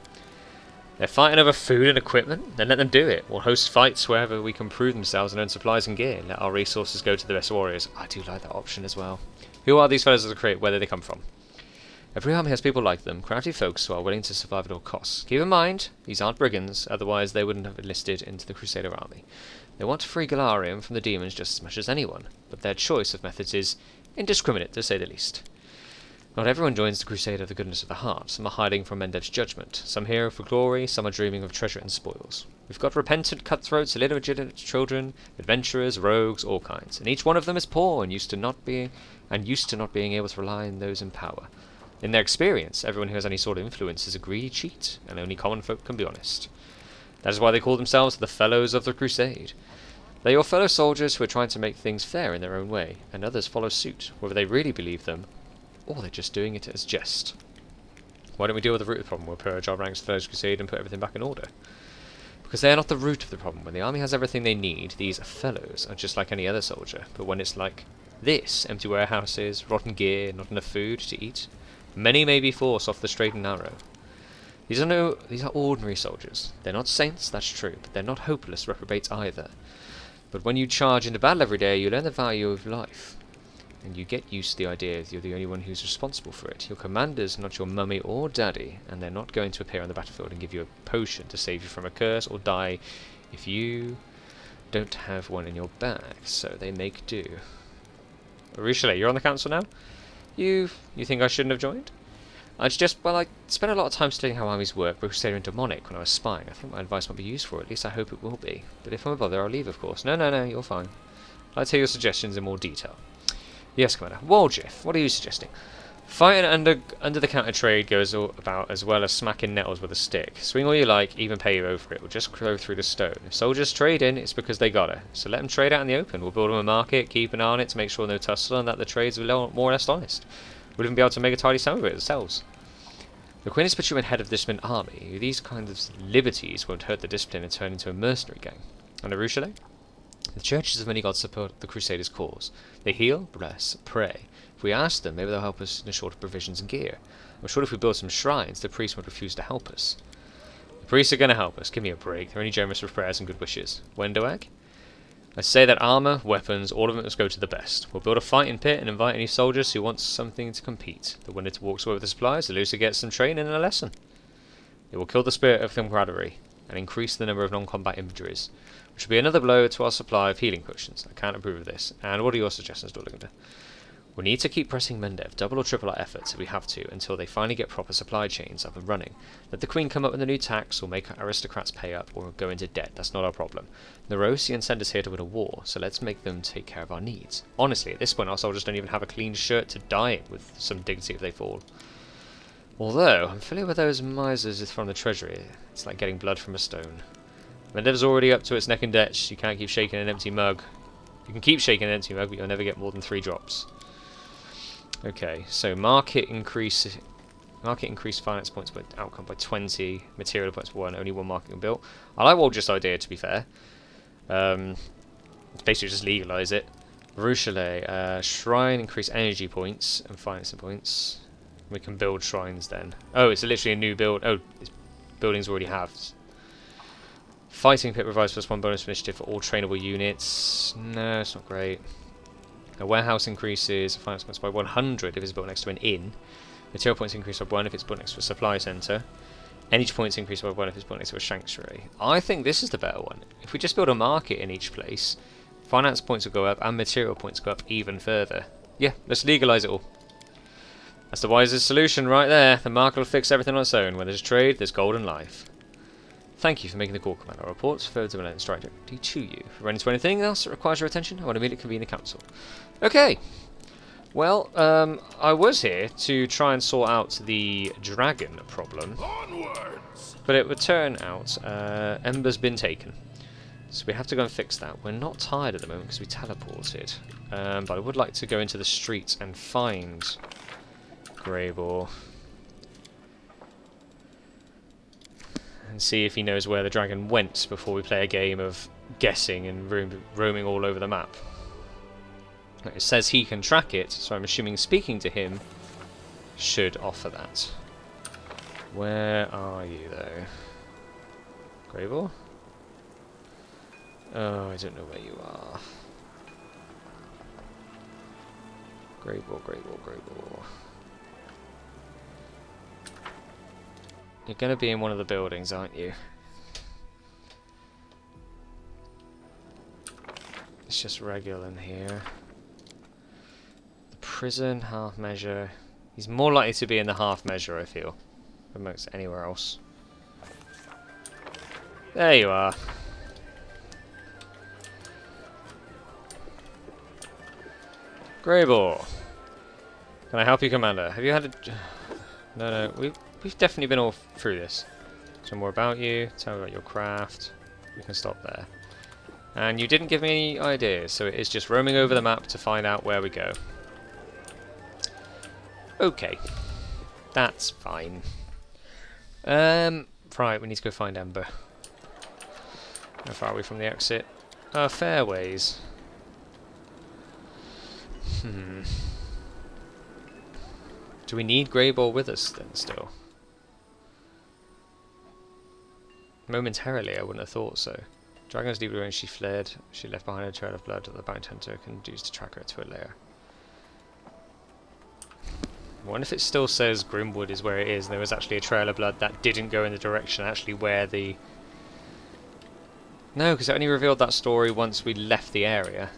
They're fighting over food and equipment? Then let them do it. We'll host fights wherever we can prove themselves and earn supplies and gear. Let our resources go to the best warriors. I do like that option as well. Who are these fellows of the crate? Where do they come from? Every army has people like them, crafty folks who are willing to survive at all costs. Keep in mind, these aren't brigands, otherwise they wouldn't have enlisted into the Crusader army. They want to free Galarium from the demons just as much as anyone, but their choice of methods is indiscriminate, to say the least. Not everyone joins the crusade of the goodness of the heart. Some are hiding from Mendev's judgment. Some here for glory, some are dreaming of treasure and spoils. We've got repentant cutthroats, illegitimate children, adventurers, rogues, all kinds, and each one of them is poor and used to not being able to rely on those in power. In their experience, everyone who has any sort of influence is a greedy cheat, and only common folk can be honest. That is why they call themselves the Fellows of the Crusade. They are your fellow soldiers who are trying to make things fair in their own way, and others follow suit, whether they really believe them, or they're just doing it as jest. Why don't we deal with the root of the problem? We'll purge our ranks of the Fellows Crusade and put everything back in order. Because they are not the root of the problem. When the army has everything they need, these fellows are just like any other soldier. But when it's like this, empty warehouses, rotten gear, not enough food to eat, many may be forced off the straight and narrow. These are ordinary soldiers. They're not saints, that's true, but they're not hopeless reprobates either. But when you charge into battle every day, you learn the value of life. And you get used to the idea that you're the only one who's responsible for it. Your commander's not your mummy or daddy, and they're not going to appear on the battlefield and give you a potion to save you from a curse or die if you don't have one in your bag. So they make do. Richelieu, you're on the council now? You think I shouldn't have joined? I spent a lot of time studying how armies work, Crusader and Demonic, when I was spying. I think my advice might be useful, at least I hope it will be. But if I'm a bother, I'll leave, of course. No, you're fine. I'd like to hear your suggestions in more detail. Yes, Commander. Woljif, what are you suggesting? Fighting under the counter trade goes about as well as smacking nettles with a stick. Swing all you like, even pay you over it. We'll just go through the stone. If soldiers trade in, it's because they gotta. So let them trade out in the open. We'll build them a market, keep an eye on it to make sure no tussle and that the trades are more or less honest. We'll even be able to make a tidy sum of it ourselves. The Queen has put you in head of the disciplined army. These kinds of liberties won't hurt the discipline and turn into a mercenary gang. And a Richelieu? The churches of many gods support the Crusaders' cause. They heal, bless, pray. If we ask them, maybe they'll help us in a short of provisions and gear. I'm sure if we build some shrines, the priests won't refuse to help us. The priests are going to help us. Give me a break. They're only generous with prayers and good wishes. Wendoag? I say that armour, weapons, all of it must go to the best. We'll build a fighting pit and invite any soldiers who want something to compete. The winner walks away with the supplies, the loser gets some training and a lesson. It will kill the spirit of camaraderie and increase the number of non-combat injuries, which will be another blow to our supply of healing potions. I can't approve of this. And what are your suggestions, Lord Linda? We need to keep pressing Mendev, double or triple our efforts if we have to, until they finally get proper supply chains up and running. Let the Queen come up with a new tax, or make aristocrats pay up, or go into debt. That's not our problem. The Rosians send us here to win a war, so let's make them take care of our needs. Honestly, at this point, our soldiers don't even have a clean shirt to dye in with some dignity if they fall. Although, I'm familiar with those misers from the treasury. It's like getting blood from a stone. Mendev's already up to its neck in debt. You can't keep shaking an empty mug. You can keep shaking an empty mug, but you'll never get more than 3 drops. Okay, so market increase finance points by outcome by 20, material points by 1, only 1 market built. I like Walger's idea, to be fair. Basically just legalise it. Ruchelet, shrine increase energy points and financing points. We can build shrines then. Oh, it's literally a new build. Oh, it's buildings already have. Fighting pit provides +1 bonus initiative for all trainable units. No, it's not great. A warehouse increases finance points by 100 if it's built next to an inn. Material points increase by 1 if it's built next to a supply centre. Energy points increase by 1 if it's built next to a sanctuary. I think this is the better one. If we just build a market in each place, finance points will go up and material points go up even further. Yeah, let's legalise it all. That's the wisest solution right there. The market will fix everything on its own. When there's trade, there's golden life. Thank you for making the call, Commander. Our reports further to and strike directly to you. If you run into anything else that requires your attention, I want to immediately convene the council. Okay. Well, I was here to try and sort out the dragon problem. Onwards! But it would turn out Ember's been taken. So we have to go and fix that. We're not tired at the moment because we teleported. But I would like to go into the streets and find Greybore. And see if he knows where the dragon went before we play a game of guessing and roaming all over the map. It says he can track it, so I'm assuming speaking to him should offer that. Where are you, though? Greybore? Oh, I don't know where you are. Greybore, Greybore, Greybore. You're going to be in one of the buildings, aren't you? It's just regular in here. The prison, half measure. He's more likely to be in the half measure, I feel, amongst anywhere else. There you are. Greybore. Can I help you, Commander? Have you had a... No, we've definitely been all through this. So more about you, tell me about your craft. We can stop there. And you didn't give me any ideas, so it is just roaming over the map to find out where we go. Okay. That's fine. Right, we need to go find Ember. How far are we from the exit? Fairways. Do we need Greybore with us then still? Momentarily, I wouldn't have thought so. Dragon's deeply when she fled. She left behind a trail of blood that the bounty hunter can use to track her to a lair. I wonder if it still says Grimwood is where it is, and there was actually a trail of blood that didn't go in the direction actually where the... No, because it only revealed that story once we left the area.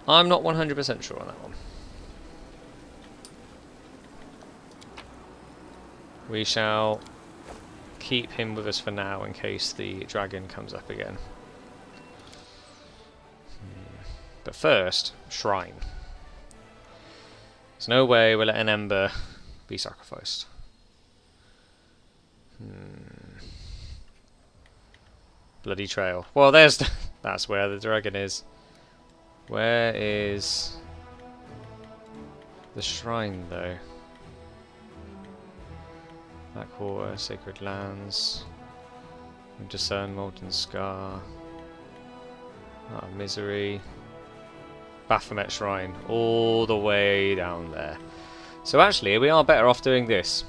I'm not 100% sure on that one. We shall keep him with us for now in case the dragon comes up again. But first, shrine. There's no way we're letting Ember be sacrificed. Bloody trail. Well, there's that's where the dragon is. Where is the shrine, though? Blackwater, Sacred Lands, Discern, Molten Scar, Misery, Baphomet Shrine, all the way down there. So actually, we are better off doing this.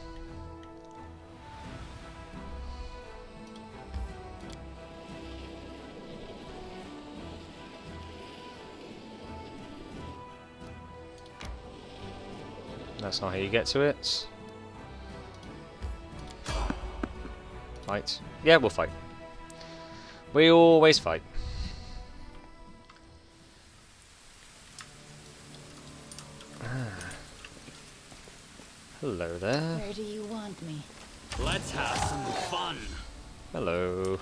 That's not how you get to it. Fight. Yeah, we'll fight. We always fight. Hello there. Where do you want me? Let's have some fun. Hello.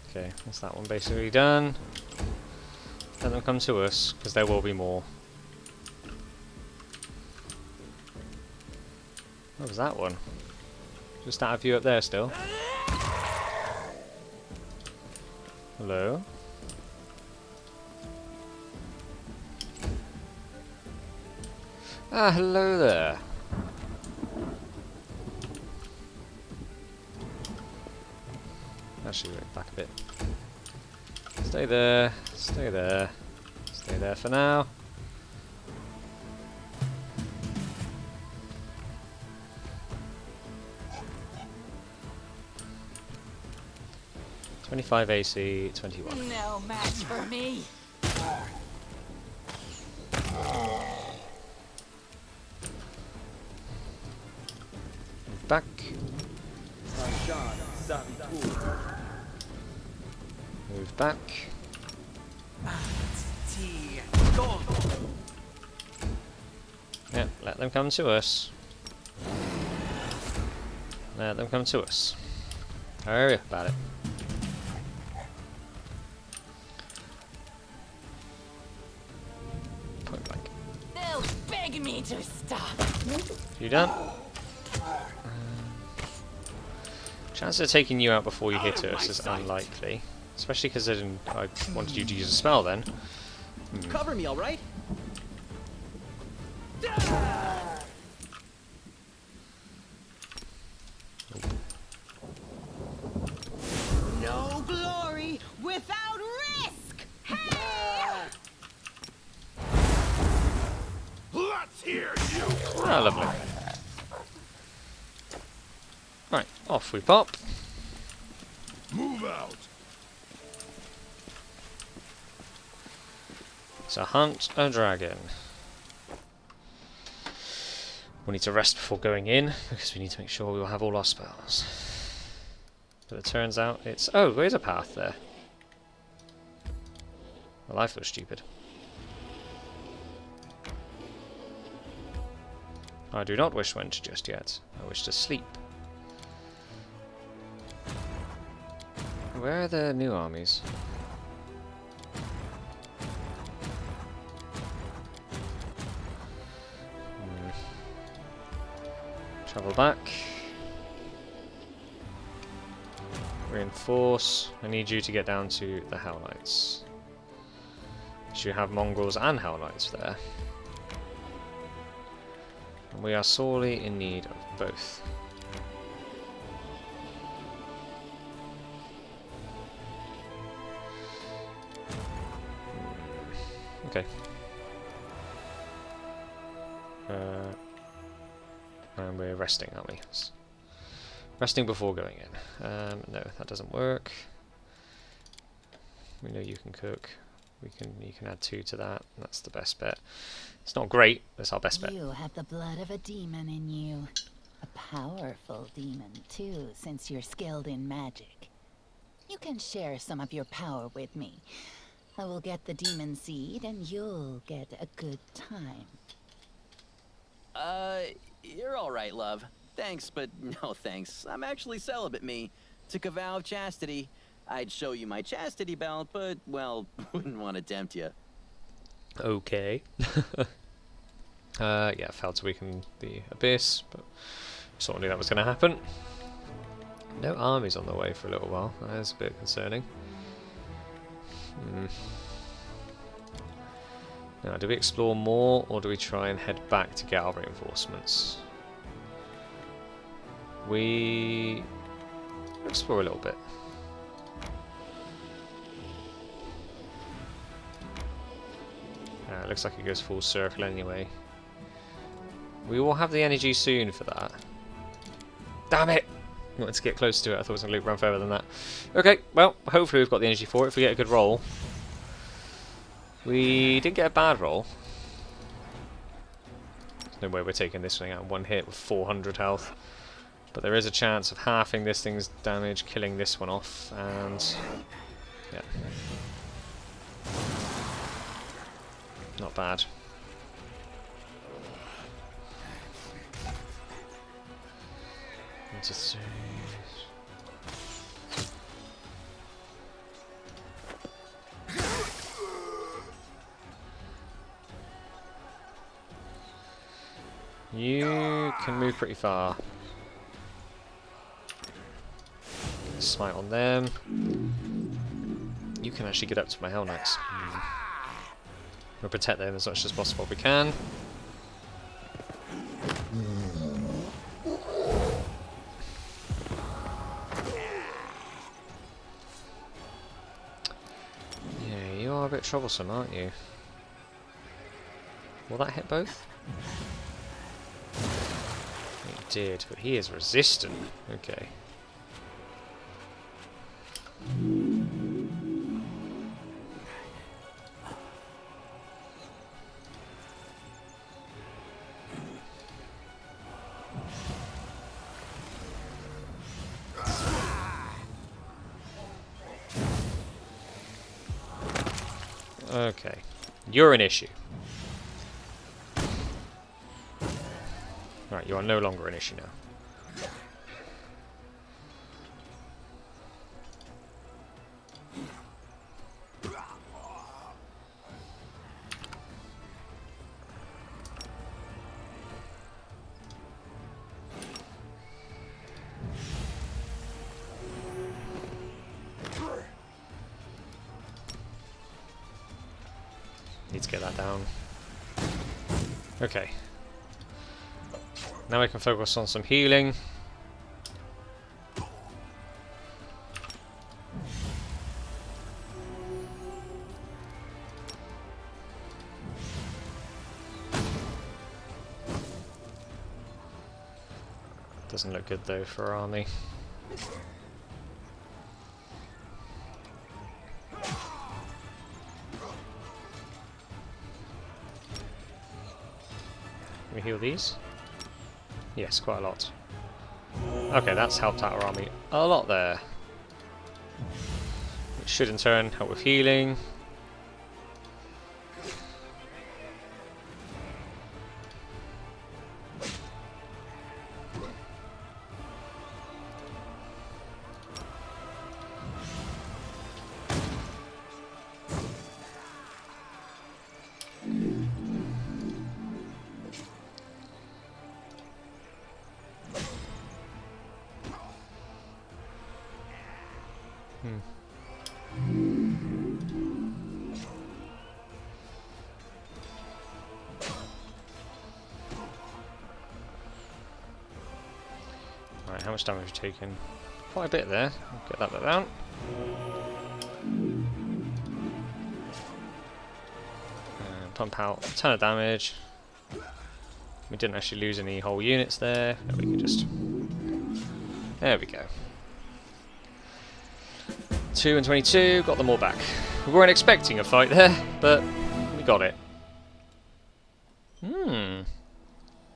Okay, that's that one basically done. Let them come to us, because there will be more. What was that one? Just out of view up there still. Hello? Ah, hello there. Actually, wait back a bit. Stay there, stay there, stay there for now. $25 AC, 21. No match for me. Back. Move back. Yeah, let them come to us. Let them come to us. Hurry up about it. Point blank. They'll beg me to stop. You done? Chance of taking you out before you hit us is unlikely. Especially because I wanted you to use a spell then. Cover me, all right? No glory without risk. Hey! Let's hear you. Ah, lovely. Right, off we pop. Move out. So hunt a dragon. We'll need to rest before going in, because we need to make sure we will have all our spells. But it turns out it's... Oh, there is a path there. Well, I feel stupid. I do not wish wench just yet. I wish to sleep. Where are the new armies? Travel back. Reinforce. I need you to get down to the Hell Knights. You have Mongrels and Hell Knights there. And we are sorely in need of both. Okay. And we're resting, aren't we? Resting before going in. No, that doesn't work. We know you can cook. You can add 2 to that. That's the best bet. It's not great, but it's our best bet. You have the blood of a demon in you. A powerful demon, too, since you're skilled in magic. You can share some of your power with me. I will get the demon seed, and you'll get a good time. You're all right, love. Thanks, but no thanks. I'm actually celibate, me. Took a vow of chastity. I'd show you my chastity belt, but, well, wouldn't want to tempt you. Okay. Yeah, failed to weaken the Abyss, but sort of knew that was going to happen. No armies on the way for a little while. That is a bit concerning. Now, do we explore more, or do we try and head back to get our reinforcements? We explore a little bit. It looks like it goes full circle anyway. We will have the energy soon for that. Damn it! I wanted to get close to it. I thought it was going to loop around further than that. Okay, well, hopefully we've got the energy for it if we get a good roll. We didn't get a bad roll. There's no way we're taking this thing out in one hit with 400 health. But there is a chance of halving this thing's damage, killing this one off, and yeah. Not bad. Into three. You can move pretty far. Smite on them. You can actually get up to my Hell Knights. We'll protect them as much as possible if we can. Yeah, you are a bit troublesome, aren't you? Will that hit both? It did, but he is resistant. Okay. Okay. You're an issue. Right, you are no longer an issue now. Need to get that down. Okay. Now we can focus on some healing. Doesn't look good though for our army. Can we heal these? Yes, quite a lot. Okay, that's helped out our army a lot there. Which should in turn help with healing. Right, how much damage have you taken? Quite a bit there. Get that bit down. And pump out a ton of damage. We didn't actually lose any whole units there. No, we can just... There we go. 2 and 22, got them all back. We weren't expecting a fight there, but we got it.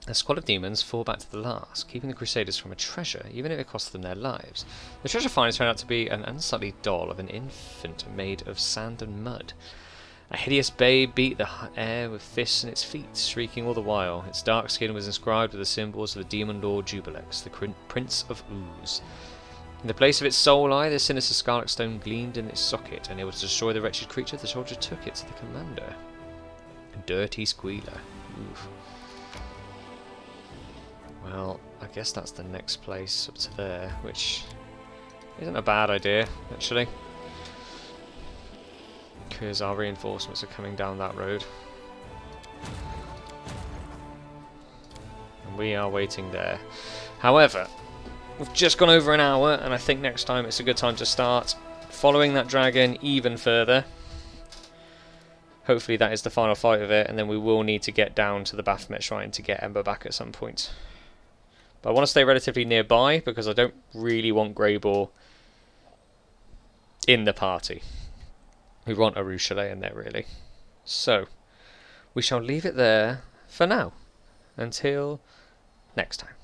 A squad of demons fall back to the last, keeping the Crusaders from a treasure, even if it cost them their lives. The treasure find turned out to be an unsightly doll of an infant made of sand and mud. A hideous babe beat the air with fists in its feet, shrieking all the while. Its dark skin was inscribed with the symbols of the demon lord Jubilex, the Prince of Ooze. In the place of its soul eye, the sinister scarlet stone gleamed in its socket, and able to destroy the wretched creature, the soldier took it to the commander. A dirty squealer. Oof. Well, I guess that's the next place up to there, which isn't a bad idea, actually. Because our reinforcements are coming down that road. And we are waiting there. However, we've just gone over an hour, and I think next time it's a good time to start following that dragon even further. Hopefully that is the final fight of it, and then we will need to get down to the Baphomet Shrine to get Ember back at some point. But I want to stay relatively nearby, because I don't really want Greyboar in the party. We want a Rouchelet in there, really. So, we shall leave it there for now, until next time.